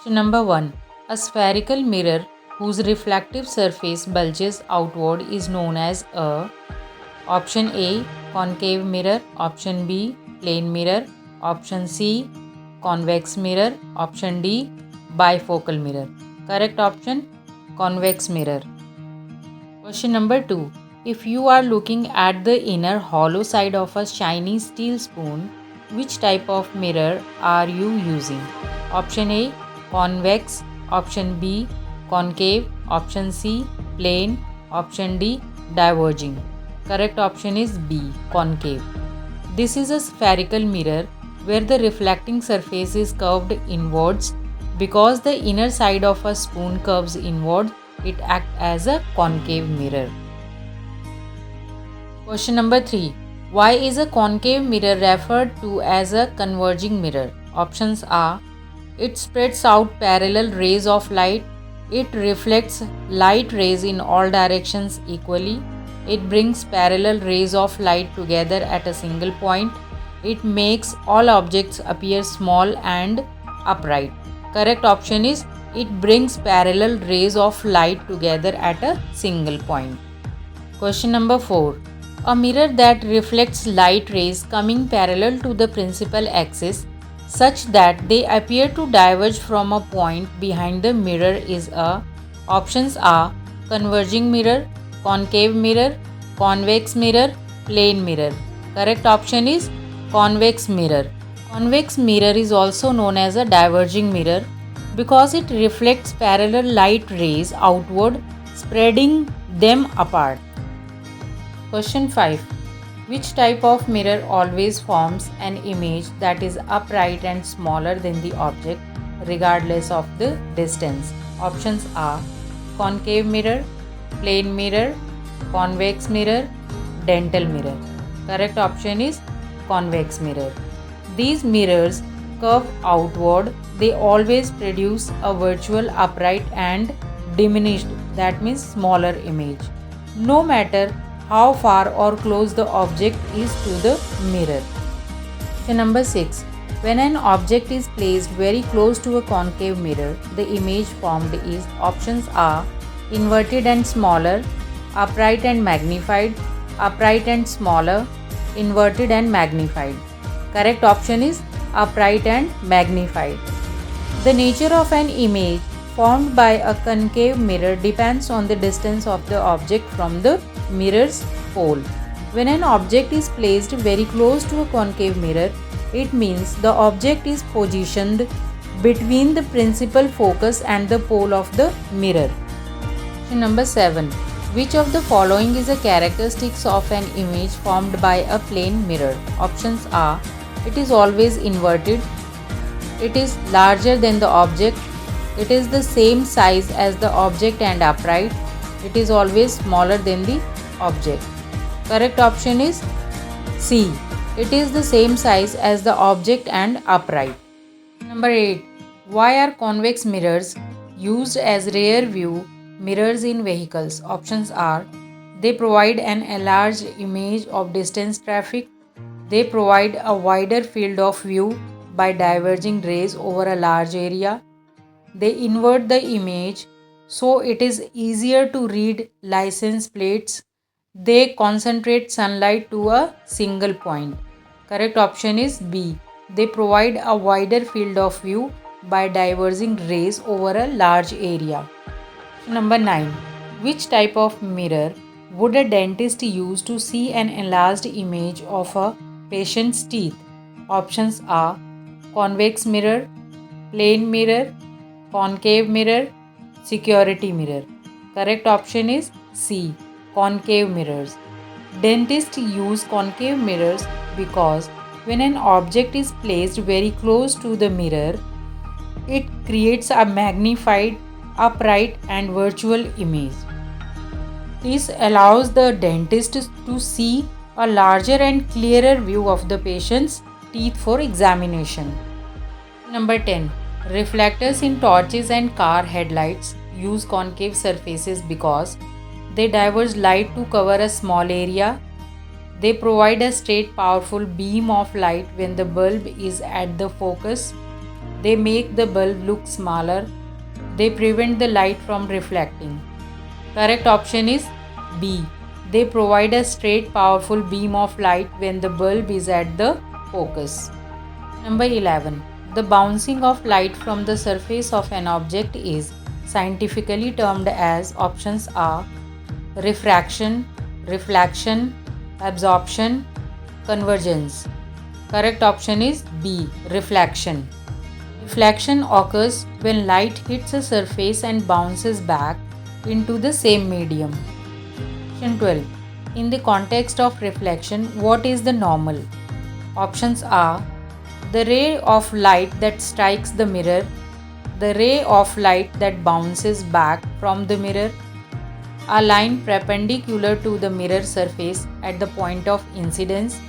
Number 1. A spherical mirror whose reflective surface bulges outward is known as a option A. Concave mirror, option B. Plane mirror, option C. Convex mirror, option D. Bifocal mirror. Correct option convex mirror. Question number 2. If you are looking at the inner hollow side of a shiny steel spoon, which type of mirror are you using? Option A. Convex, option B. Concave, option C. Plane, option D. Diverging. Correct option is B. Concave. This is a spherical mirror where the reflecting surface is curved inwards. Because the inner side of a spoon curves inward, it acts as a concave mirror. Question number 3. Why is a concave mirror referred to as a converging mirror? Options are: it spreads out parallel rays of light, it reflects light rays in all directions equally, it brings parallel rays of light together at a single point, it makes all objects appear small and upright. Correct option is it brings parallel rays of light together at a single point. Question number 4. A mirror that reflects light rays coming parallel to the principal axis such that they appear to diverge from a point behind the mirror is a. Options are converging mirror, concave mirror, convex mirror, plane mirror. Correct option is convex mirror. Convex mirror is also known as a diverging mirror because it reflects parallel light rays outward, spreading them apart. Question 5. Which type of mirror always forms an image that is upright and smaller than the object regardless of the distance? Options are concave mirror, plane mirror, convex mirror, dental mirror. Correct option is convex mirror. These mirrors curve outward, they always produce a virtual upright and diminished, that means smaller image, no matter how far or close the object is to the mirror. Question number 6. When an object is placed very close to a concave mirror, the image formed is. Options are inverted and smaller, upright and magnified, upright and smaller, inverted and magnified. Correct option is upright and magnified. The nature of an image formed by a concave mirror depends on the distance of the object from the mirror's pole. When an object is placed very close to a concave mirror, it means the object is positioned between the principal focus and the pole of the mirror. Question number 7. Which of the following is a characteristics of an image formed by a plane mirror? Options are: it is always inverted, it is larger than the object, it is the same size as the object and upright, it is always smaller than the object. Correct option is C. It is the same size as the object and upright. Number 8. Why are convex mirrors used as rear view mirrors in vehicles? Options are: they provide an enlarged image of distance traffic, they provide a wider field of view by diverging rays over a large area, they invert the image so it is easier to read license plates, they concentrate sunlight to a single point. Correct option is B. They provide a wider field of view by diverging rays over a large area. Number 9. Which type of mirror would a dentist use to see an enlarged image of a patient's teeth? Options are convex mirror, plane mirror, concave mirror, security mirror. Correct option is C. Concave mirrors. Dentists use concave mirrors because when an object is placed very close to the mirror, it creates a magnified, upright, and virtual image. This allows the dentist to see a larger and clearer view of the patient's teeth for examination. Number 10. Reflectors in torches and car headlights use concave surfaces because they diverge light to cover a small area. They provide a straight, powerful beam of light when the bulb is at the focus. They make the bulb look smaller. They prevent the light from reflecting. Correct option is B. They provide a straight, powerful beam of light when the bulb is at the focus. Number 11. The bouncing of light from the surface of an object is scientifically termed as options are refraction, reflection, absorption, convergence. Correct option is B. Reflection. Reflection occurs when light hits a surface and bounces back into the same medium. Question 12. In the context of reflection, what is the normal? Options are the ray of light that strikes the mirror, the ray of light that bounces back from the mirror, a line perpendicular to the mirror surface at the point of incidence,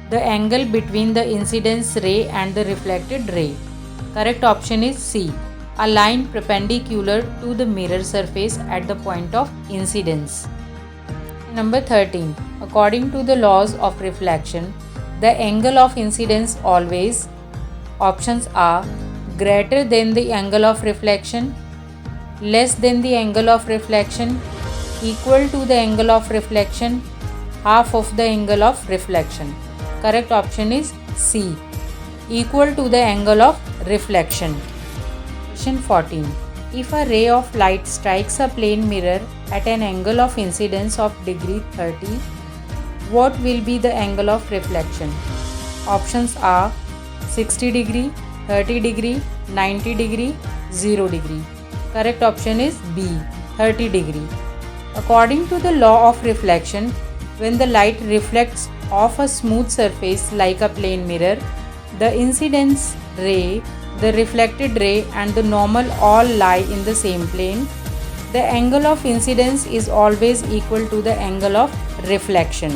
the angle between the incidence ray and the reflected ray. Correct option is C. A line perpendicular to the mirror surface at the point of incidence. Number 13. According to the laws of reflection, the angle of incidence always, options are greater than the angle of reflection, less than the angle of reflection, equal to the angle of reflection, half of the angle of reflection. Correct option is C. Equal to the angle of reflection. Question 14. If a ray of light strikes a plane mirror at an angle of incidence of degree 30, what will be the angle of reflection? Options are 60 degree, 30 degree, 90 degree, 0 degree. Correct option is B. 30 degree. According to the law of reflection, when the light reflects off a smooth surface like a plane mirror, the incidence ray, the reflected ray and the normal all lie in the same plane. The angle of incidence is always equal to the angle of reflection.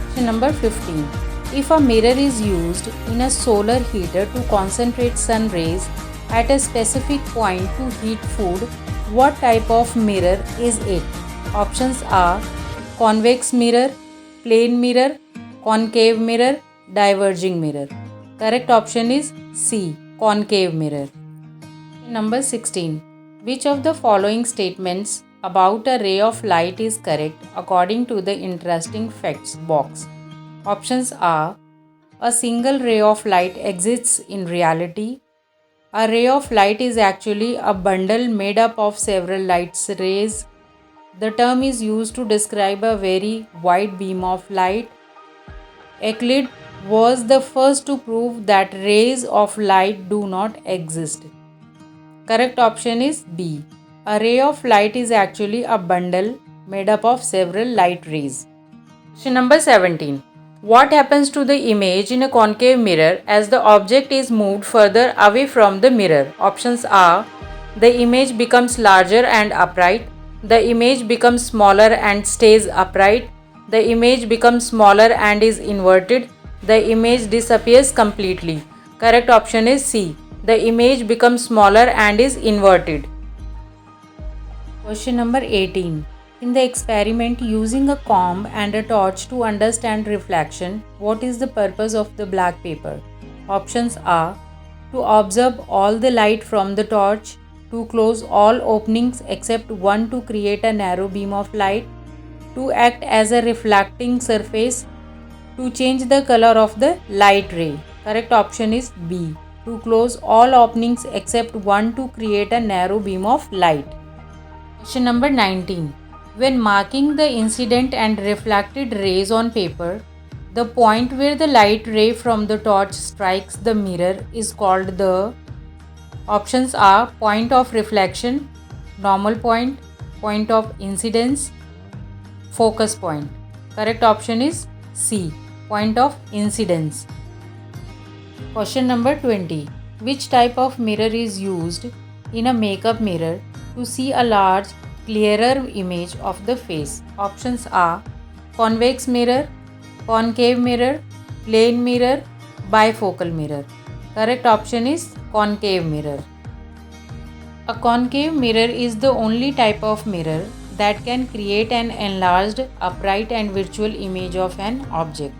Question number 15. If a mirror is used in a solar heater to concentrate sun rays at a specific point to heat food, what type of mirror is it? Options are convex mirror, plane mirror, concave mirror, diverging mirror. Correct option is C. Concave mirror. Number 16. Which of the following statements about a ray of light is correct according to the interesting facts box? Options are a single ray of light exists in reality. A ray of light is actually a bundle made up of several light rays. The term is used to describe a very wide beam of light. Euclid was the first to prove that rays of light do not exist. Correct option is B. A ray of light is actually a bundle made up of several light rays. Question number 17. What happens to the image in a concave mirror as the object is moved further away from the mirror? Options are the image becomes larger and upright, the image becomes smaller and stays upright, the image becomes smaller and is inverted, the image disappears completely. Correct option is C. The image becomes smaller and is inverted. Question number 18. In the experiment using a comb and a torch to understand reflection, what is the purpose of the black paper? Options are to absorb all the light from the torch, to close all openings except one to create a narrow beam of light, to act as a reflecting surface, to change the color of the light ray. Correct option is B. To close all openings except one to create a narrow beam of light. Question number 19. When marking the incident and reflected rays on paper, the point where the light ray from the torch strikes the mirror is called the. Options are point of reflection, normal point, point of incidence, focus point. Correct option is C. Point of incidence. Question number 20. Which type of mirror is used in a makeup mirror to see a large, clearer image of the face? Options are convex mirror, concave mirror, plane mirror, bifocal mirror. Correct option is concave mirror. A concave mirror is the only type of mirror that can create an enlarged, upright and virtual image of an object.